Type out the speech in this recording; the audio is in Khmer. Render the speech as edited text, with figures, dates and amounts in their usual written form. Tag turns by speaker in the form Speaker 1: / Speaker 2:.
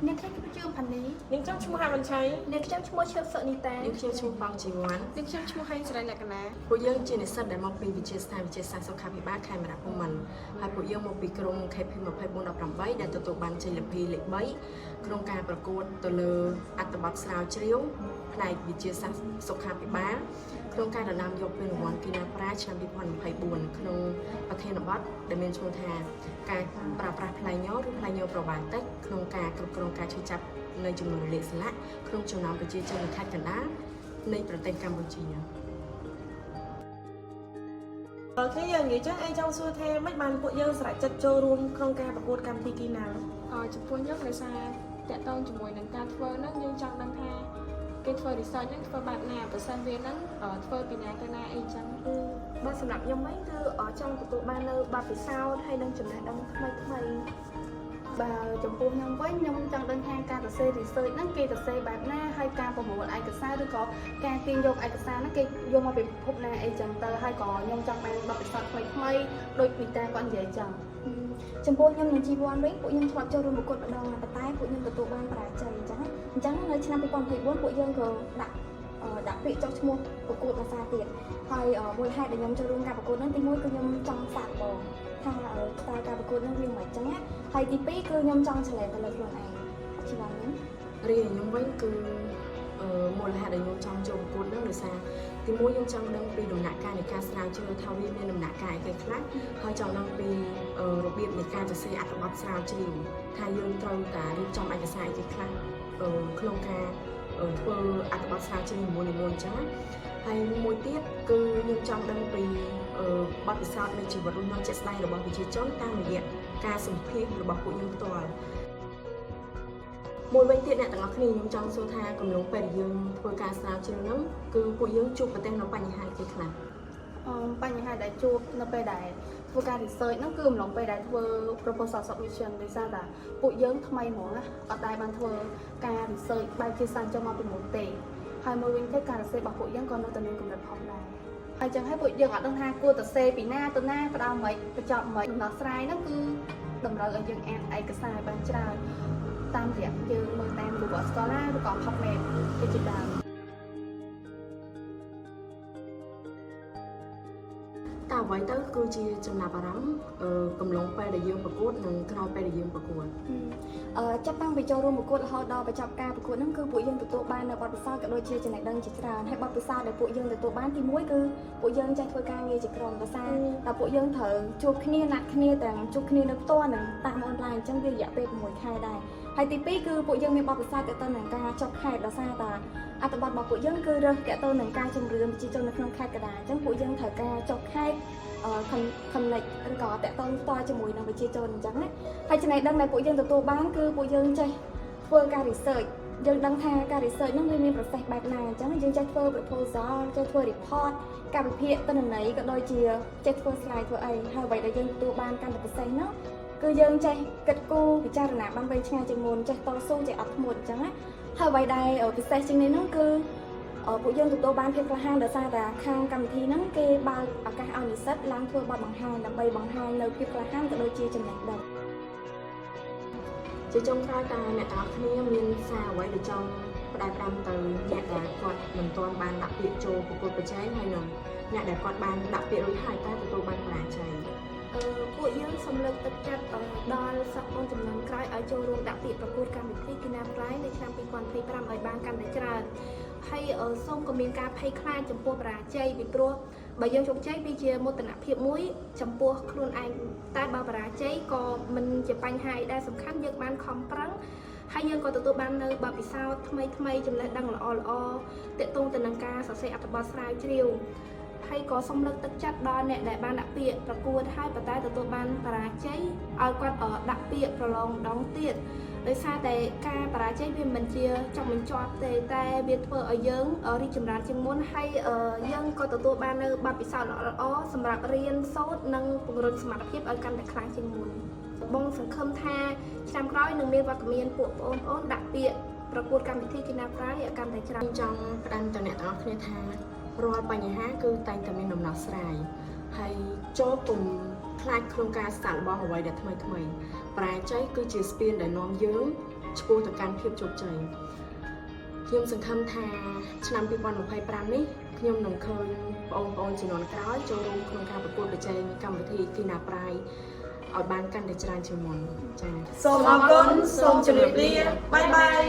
Speaker 1: អ្នកខ្ញុំជឿផានី
Speaker 2: នាងចង់ឈ្មោះហាមិនឆៃ
Speaker 1: អ្នកខ្ញុំឈ្មោះឈើសនីតា
Speaker 2: នាងខ្ញុំឈ្មោះបងជីវ័ន
Speaker 1: អ្នកខ្ញុំឈ្មោះហេងសរៃលក្ខណា
Speaker 2: ពួកយើងជានិស្សិតដែលមកពីវិទ្យាស្ថានវិទ្យាសាស្ត្រសុខាភិបាលខេមរភូមិន្ទហើយពួកយើងមកពីក្រុម KP2418 ដែលទទួលបានជ័យលាភីលេខ3ក្នុងការប្រកួតទៅលើអត្ថបទស្រាវជ្រាវផ្នែកវិទ្យាសាស្ត្រសុខាភិបាលក្នុងការដណ្ដើមយកពានរង្វាន់កីឡាប្រាឆ្នាំ2024ក្នុងប្រធានបទដែលមានឈ្មោះថាការប្រើប្រាស់ផ្លែញឬផ្លែញប្រូបាតិកក្នុងការគ្រប់គ្រងការឈឺចាប់នៅចំនួនរលាកសន្លាក់ក្នុងចំណោមប្រជាជននៅខេត្តកណ្ដាលនៃប្រទេសកម្ពុជាគ្នាយើងនិយាយចឹងឯងចង់សួរថាមិនបានពួកយើងស្រេចចិត្តចូលរួមក្នុងការប្រកួតកម្មវិធីគីណា
Speaker 3: ចំពោះខ្ញុំដោយសារតកតងជាមួយនឹងការធ្វើហ្នឹងយើងចង់ដឹងថាគេធ្វើ research ហ្នឹងធ្វើបែបណាប្រសិនវាហ្នឹងធ្វើពីណាទៅណាអីចឹង
Speaker 1: បើសម្រាប់ខ្ញុំវិញគឺចង់ទទួលបាននៅបទពិសោធន៍ហើយនឹងចំណេះដឹងថ្មីបើចំពោះខ្ញុំវិញខ្ញុំចង់ដឹងថាការសរសេរ research ហ្នឹងគេសរសេរបែបណាហើយការប្រមូលឯកសារឬក៏ការទាញយកឯកសារហ្នឹងគេយកមកពីពិភពណាអីចឹងទៅហើយក៏ខ្ញុំចង់បានបទពិសោធន៍ថ្មីដូចពីតាគាត់និយាយចឹង
Speaker 4: ចំពោះខ្ញុំនិងជីវ័នវិញពួកខ្ញុំធ្លាប់ចូលរួមប្រកួតម្ដងប៉ុន្តែពួកខ្ញុំទទួលបានបរាជ័យអញ្ចឹងនៅឆ្នាំ2024ពួកយើងក៏ដាក់ពាក្យចុះឈ្មោះប្រកួតភាសាទៀតហើយមូលហេតុដែលខ្ញុំចូលរួមការប្រកួតហ្នឹងទី1គឺខ្ញុំចង់សាកបងថាតើការប្រកួតហ្នឹងវាមិនអញ្ចឹងណាហើយទី2គឺខ្ញុំចង់ឆ្លងទៅលើខ្លួនឯងជីវ័នហ្នឹង
Speaker 2: រៀនខ្ញុំវិញគឺមូលហេតុដែលខ្ញុំចង់ចូលប្រកួតហ្នឹងដោយសារទី1ខ្ញុំចង់ដឹងពីដំណាក់កាលនៃការស្រាវជ្រាវថាវាមានដំណាក់កាលអីខ្លះហើយចង់ដឹងពីរបៀបនៃការសរសេរអត្ថបទស្រាវជ្រាវថាយើងត្រូវតែរៀបចំឯកសារអីខ្លះក្នុងការធ្វើអត្ថបទស្រាវជ្រាវនីមួយៗអញ្ចឹងហើយមួយទៀតគឺខ្ញុំចង់ដឹងពីបទពិសោធន៍នៃជីវិតរស់នៅជាក់ស្ដែងរបស់ប្រជាជនតាមរយៈការសម្ភាសន៍របស់ពួកយើងផ្ទាល់មួយវិញទៀតអ្នកទាំងអស់គ្នាខ្ញុំចង់សួរថាកំឡុងពេលដែលយើងធ្វើការស្រាវជ្រាវហ្នឹងគឺពួកយើងជួបប្រទះនៅបញ្ហាអីខ្លះ
Speaker 1: បញ្ហាដែលជួបនៅពេលដែលធ្វើការ research ហ្នឹងគឺអំឡុងពេលដែលធ្វើ proposal submission ដោយសារតែពួកយើងថ្មីហ្មងណាអត់ដែលបានធ្វើការ research បែបជាសាស្ត្រចូលមកពីមុនទេហើយមួយវិញទៀតការសរសេររបស់ពួកយើងក៏នៅតែមានកម្រិតផងដែរហើយចឹងហើយពួកយើងអត់ដឹងថាគួរទៅសេពីណាទៅណាផ្ដោតមិនបញ្ចប់មិនដំណោះស្រាយហ្នឹងគឺតម្រូវឲ្យយើងអានឯកសារឲ្យបានច្រើនតាមរយៈយើងមើលតាម Google Scholar ឬក៏ PubMed ជាដើម
Speaker 2: តើអ្វីទៅគឺជាចំណាប់អារម្មណ៍កំឡុងពេលដែលយើងប្រកួតនិងក្រោយពេលដែលយើងប្រកួត
Speaker 4: ចាប់តាំងពីចូលរួមប្រកួតរហូតដល់បញ្ចប់ការប្រកួតហ្នឹងគឺពួកយើងទទួលបាននៅបទពិសោធន៍ក៏ដូចជាចំណេះដឹងជាច្រើនហើយបទពិសោធន៍ដែលពួកយើងទទួលបានទី1គឺពួកយើងចេះធ្វើការងារជាក្រុមភាសាតែពួកយើងត្រូវជួបគ្នាណាត់គ្នាទាំងជួបគ្នានៅផ្ទាល់និងតាមអនឡាញអញ្ចឹងវារយៈពេល6ខែដែរហើយទី2គឺពួកយើងមានបទពិសោធន៍ទាក់ទងនឹងការចុះខេត្តដោយសារតែអត្ថបទរបស់ពួកយើងគឺរើសទាក់ទងនឹងការជំរឿនប្រជាជននៅក្នុងខេត្តកណ្ដាលអញ្ចឹងពួកយើងត្រូវការចុះខេត្តconnect ឬក៏តាក់ទងផ្ទាល់ជាមួយនឹងប្រជាជនអញ្ចឹងណាហើយចំណេះដឹងដែលពួកយើងទទួលបានគឺពួកយើងចេះធ្វើការ research យើងដឹងថាការ research ហ្នឹងវាមាន process បែបណាអញ្ចឹងយើងចេះធ្វើ proposal ចេះធ្វើ report ការវិភាគទិន្នន័យក៏ដូចជាចេះធ្វើ slide ធ្វើអីហើយអ្វីដែលយើងទទួលបានកាន់តែពិសេសហ្នឹងគឺយើងចេះគិតគូរពិចារណាបានវែងឆ្ងាយជាងមុនចេះតស៊ូចេះអត់ធ្មត់អញ្ចឹងណាហើយអ្វីដែលពិសេសជាងនេះហ្នឹងគឺពួកយើងទទួលបានភាពក្លាហានដោយសារតែខាងកម្មវិធីហ្នឹងគេបើកឱកាសឲ្យនិស្សិតឡើងធ្វើបទបង្ហាញដើម្បីបង្ហាញនៅភាពក្លាហានក៏ដូចជាចំណេះដឹង
Speaker 2: ជាចុងក្រោយតើអ្នកទាំងអស់គ្នាមានសារអ្វីដែលចង់ផ្ដាច់ផ្ដាំទៅអ្នកដែលគាត់មិនទាន់បានដាក់ពាក្យចូលប្រកួតប្រជែងហើយនឹងអ្នកដែលគាត់បានដាក់ពាក្យរួចហើយតែទទួលបានបរាជ័យ
Speaker 1: ពួកយើងសូមលើកទឹកចិត្តដល់សិស្សបងចំនួនក្រោយឲ្យចូលរួមដាក់ពាក្យប្រកួតកម្មវិធីគីណាប្រៃនៅឆ្នាំ2025ឲ្យបានកាន់តែច្រើនហើយសូមក៏មានការភ័យខ្លាចចំពោះបរាជ័យពីព្រោះបើយើងជោគជ័យវាជាមោទនភាពមួយចំពោះខ្លួនឯងតែបើបរាជ័យក៏មិនជាបញ្ហាអីដែរសំខាន់យើងបានខំប្រឹងហើយយើងក៏ទទួលបាននៅបទពិសោធន៍ថ្មីចំណេះដឹងល្អទាក់ទងទៅនឹងការសរសេរអត្ថបទស្រាវជ្រាវហើយក៏សូមលើកទឹកចិត្តដល់អ្នកដែលបានដាក់ពាក្យប្រកួតហើយប៉ុន្តែទទួលបានបរាជ័យឲ្យគាត់ដាក់ពាក្យប្រឡងម្ដងទៀតដោយសារតែការបរាជ័យវាមិនជាចង់បញ្ចប់ទេតែវាធ្វើឲ្យយើងរីកចម្រើនជាងមុនហើយយើងក៏ទទួលបាននៅបទពិសោធន៍ល្អសម្រាប់រៀនសូត្រនិងពង្រឹងសមត្ថភាពឲ្យកាន់តែខ្លាំងជាងមុនបងសង្ឃឹមថាឆ្នាំក្រោយនឹងមានវត្តមានពួកបងប្អូនដាក់ពាក្យប្រកួតកម្មវិធីគីណាប្រៃឲ្យកាន់តែច្រើន
Speaker 2: ចង់ផ្ដាំទៅអ្នកទាំងអស់គ្នាថារាល់បញ្ហាគឺតែងតែមានដំណោះស្រាយហើយចូលពុំខ្លាចក្នុងការសាកល្បងអ្វីដែលថ្មីបរាជ័យគឺជាស្ពានដែលនាំយើង ឆ្ពោះទៅកាន់ភាពជោគជ័យខ្ញុំសង្ឃឹមថាឆ្នាំ2025នេះខ្ញុំនឹងឃើញបងប្អូនជំនាន់ក្រោយចូលរួមក្នុងការប្រកួតប្រជែងកម្មវិធីគីណាប្រៃឲ្យបានកាន់តែច្រើនជាងមុនចា៎
Speaker 5: សូមអរគុណសូមជម្រាបលាបាយបាយ